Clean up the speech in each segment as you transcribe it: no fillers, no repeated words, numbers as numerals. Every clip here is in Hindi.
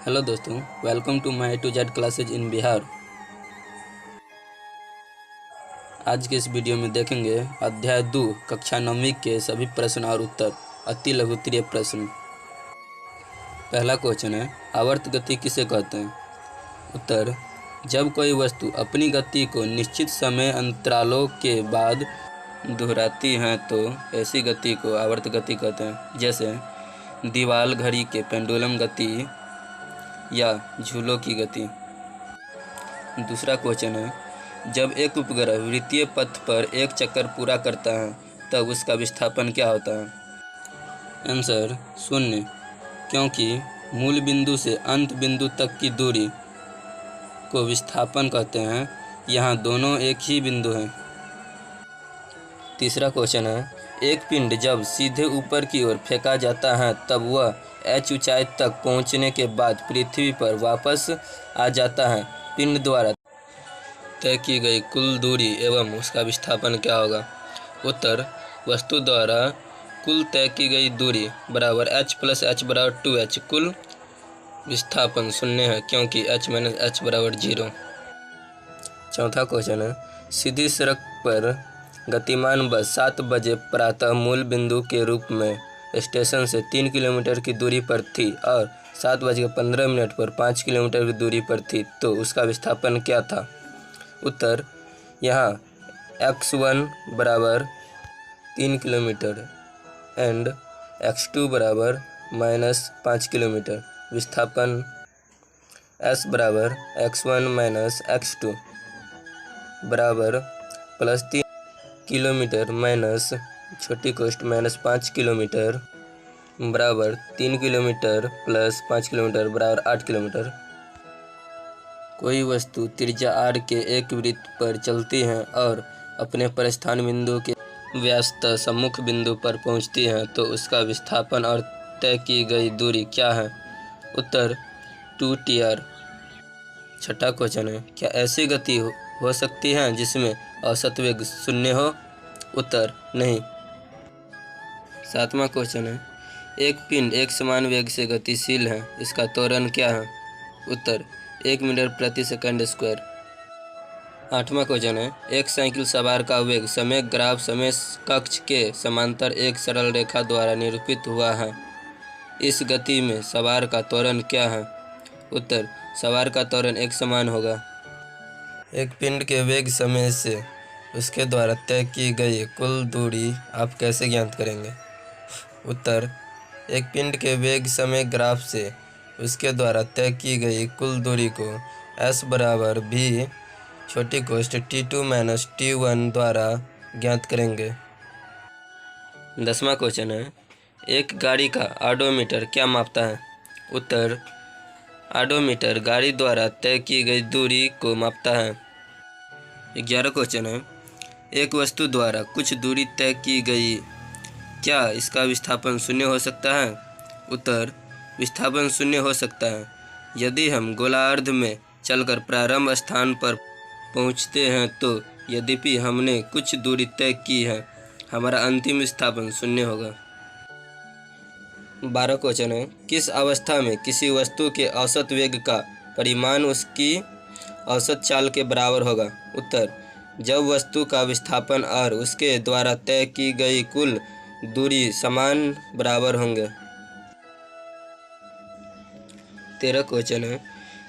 हेलो दोस्तों, welcome to my to z classes in Bihar. आज के इस वीडियो में देखेंगे अध्याय 2 कक्षा 9वीं के सभी प्रश्न और उत्तर। अति लघुत्तरीय प्रश्न। पहला क्वेश्चन है, आवर्त गति किसे कहते हैं? उत्तर, जब कोई वस्तु अपनी गति को निश्चित समय अंतरालों के बाद दोहराती है तो ऐसी गति को आवर्त गति कहते हैं, जैसे दीवार, घड़ी के पेंडुलम गति या झूलों की गति। दूसरा क्वेश्चन है, जब एक उपग्रह वृत्तीय पथ पर एक चक्कर पूरा करता है तब उसका विस्थापन क्या होता है? आंसर, शून्य, क्योंकि मूल बिंदु से अंत बिंदु तक की दूरी को विस्थापन कहते हैं। यहाँ दोनों एक ही बिंदु हैं। तीसरा क्वेश्चन है, एक पिंड जब सीधे ऊपर की ओर फेंका जाता है तब वह h ऊंचाई तक पहुँचने के बाद पृथ्वी पर वापस आ जाता है। पिंड द्वारा तय की गई कुल दूरी एवं उसका विस्थापन क्या होगा? उत्तर, वस्तु द्वारा कुल तय की गई दूरी बराबर h प्लस h बराबर 2h। कुल विस्थापन शून्य है क्योंकि h माइनस h बराबर 0। चौथा क्वेश्चन है, सीधी सड़क पर गतिमान बस 7 बजे प्रातः मूल बिंदु के रूप में स्टेशन से 3 किलोमीटर की दूरी पर थी और 7:15 पर 5 किलोमीटर की दूरी पर थी, तो उसका विस्थापन क्या था? उत्तर, यहाँ x1 बराबर 3 किलोमीटर एंड x2 बराबर -5 किलोमीटर। विस्थापन s बराबर x1 माइनस x2 बराबर +3 किलोमीटर माइनस छोटी कोष्ठ -5 किलोमीटर बराबर 3 किलोमीटर प्लस 5 किलोमीटर बराबर 8 किलोमीटर। कोई वस्तु त्रिज्या r के एक वृत्त पर चलती है और अपने प्रस्थान बिंदु के व्यस्त सम्मुख बिंदु पर पहुंचती है तो उसका विस्थापन और तय की गई दूरी क्या है? उत्तर, 2t r। छठा क्वेश्चन है, क्या ऐसी गति हो सकती है जिसमें औसत वेग शून्य हो? उत्तर, नहीं। सातवां क्वेश्चन है, एक पिंड एक समान वेग से गतिशील है, इसका त्वरण क्या है? उत्तर, 1 मीटर प्रति सेकंड स्क्वायर। आठवां क्वेश्चन है, एक साइकिल सवार का वेग समय ग्राफ समय कक्ष के समांतर एक सरल रेखा द्वारा निरूपित हुआ है। इस गति में सवार का त्वरण क्या है? उत्तर, सवार का त्वरण एक समान होगा। एक पिंड के वेग समय से उसके द्वारा तय की गई कुल दूरी आप कैसे ज्ञात करेंगे? उत्तर, एक पिंड के वेग समय ग्राफ से उसके द्वारा तय की गई कुल दूरी को s बराबर v छोटी कोष्ठ t2 माइनस t1 द्वारा ज्ञात करेंगे। 10वां क्वेश्चन है, एक गाड़ी का ऑडोमीटर क्या मापता है? उत्तर, ऑडोमीटर गाड़ी द्वारा तय की गई दूरी को मापता है। 11 क्वेश्चन है, एक वस्तु द्वारा कुछ दूरी तय की गई, क्या इसका विस्थापन शून्य हो सकता है? उत्तर, विस्थापन शून्य हो सकता है यदि हम गोलार्ध में चलकर प्रारंभ स्थान पर पहुंचते हैं तो यद्यपि हमने कुछ दूरी तय की है, हमारा अंतिम विस्थापन शून्य होगा। 12 क्वेश्चन है, किस अवस्था में किसी वस्तु के औसत वेग का परिमाण उसकी औसत चाल के बराबर होगा? उत्तर, जब वस्तु का विस्थापन और उसके द्वारा तय की गई कुल दूरी समान बराबर होंगे। 13 क्वेश्चन है,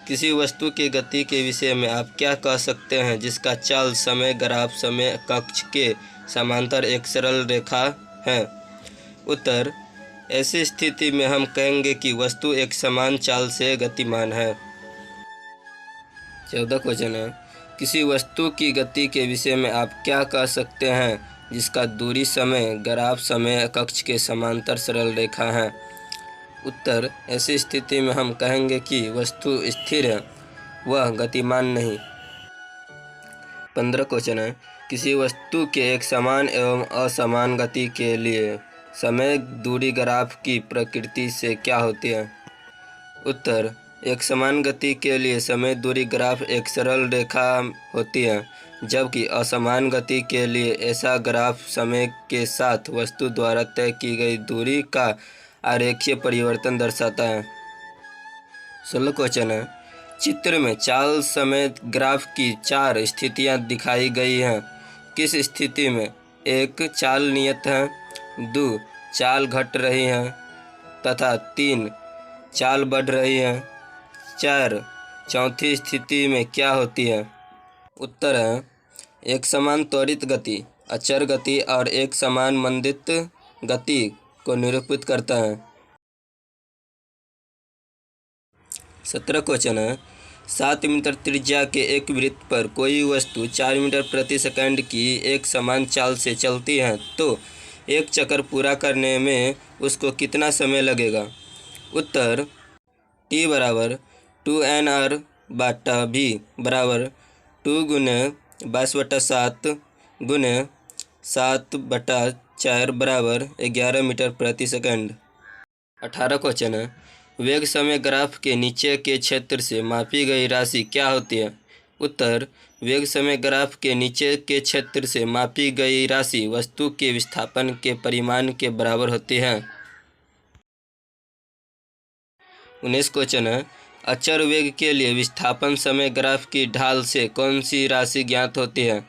किसी वस्तु की गति के विषय में आप क्या कह सकते हैं जिसका चाल समय ग्राफ समय कक्ष के समांतर एक सरल रेखा है? उत्तर, ऐसी स्थिति में हम कहेंगे कि वस्तु एक समान चाल से गतिमान है। 14 क्वेश्चन है, किसी वस्तु की गति के विषय में आप क्या कह सकते हैं जिसका दूरी समय ग्राफ समय कक्ष के समांतर सरल रेखा है? उत्तर, ऐसी स्थिति में हम कहेंगे कि वस्तु स्थिर है, वह गतिमान नहीं। 15 क्वेश्चन है, किसी वस्तु के एक समान एवं असमान गति के लिए समय दूरी ग्राफ की प्रकृति से क्या होती है? उत्तर, एक समान गति के लिए समय दूरी ग्राफ एक सरल रेखा होती है, जबकि असमान गति के लिए ऐसा ग्राफ समय के साथ वस्तु द्वारा तय की गई दूरी का आरेखीय परिवर्तन दर्शाता है। 16 क्वेश्चन है। चित्र में चाल समेत ग्राफ की 4 स्थितियां दिखाई गई हैं। किस स्थिति में 1 चाल नियत है, 2 चाल घट रही है तथा 3 चाल बढ़ रही है, 4 चौथी स्थिति में क्या होती है? उत्तर है एक समान त्वरित गति अचर गति और एक समान मंदित गति को निरूपित करता है। 17 क्वेश्चन है। 7 मीटर त्रिज्या के एक वृत्त पर कोई वस्तु 4 मीटर प्रति सेकंड की एक समान चाल से चलती है तो एक चक्कर पूरा करने में उसको कितना समय लगेगा? उत्तर T बराबर 2nr/v बराबर 2 गुने 22/7 गुने 7/4 बराबर 11 मीटर प्रति सेकंड। 18 क्वेश्चन है। वेग समय ग्राफ के नीचे के क्षेत्र से मापी गई राशि क्या होती है? उत्तर वेग समय ग्राफ के नीचे के क्षेत्र से मापी गई राशि वस्तु के विस्थापन के परिमाण के बराबर होती है। 19 क्वेश्चन है। अचर वेग के लिए विस्थापन समय ग्राफ की ढाल से कौन सी राशि ज्ञात होती है?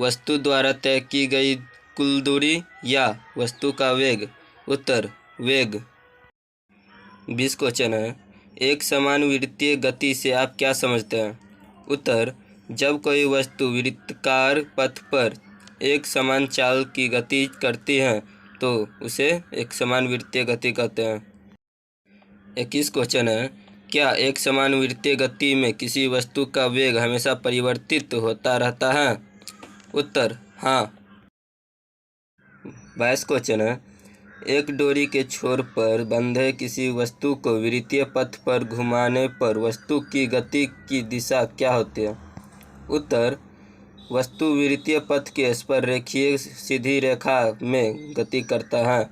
वस्तु द्वारा तय की गई कुल दूरी या वस्तु का वेग? उत्तर वेग। 20 क्वेश्चन है। एक समान वृत्तीय गति से आप क्या समझते हैं? उत्तर जब कोई वस्तु वृत्ताकार पथ पर एक समान चाल की गति करती है तो उसे एक समान वृत्तीय गति कहते हैं। 21 क्वेश्चन है। क्या एक समान वृत्तीय गति में किसी वस्तु का वेग हमेशा परिवर्तित होता रहता है? उत्तर हाँ। 22 क्वेश्चन है। एक डोरी के छोर पर बंधे किसी वस्तु को वृत्तीय पथ पर घुमाने पर वस्तु की गति की दिशा क्या होती है? उत्तर वस्तु वृत्तीय पथ के स्पर्शरेखीय सीधी रेखा में गति करता है।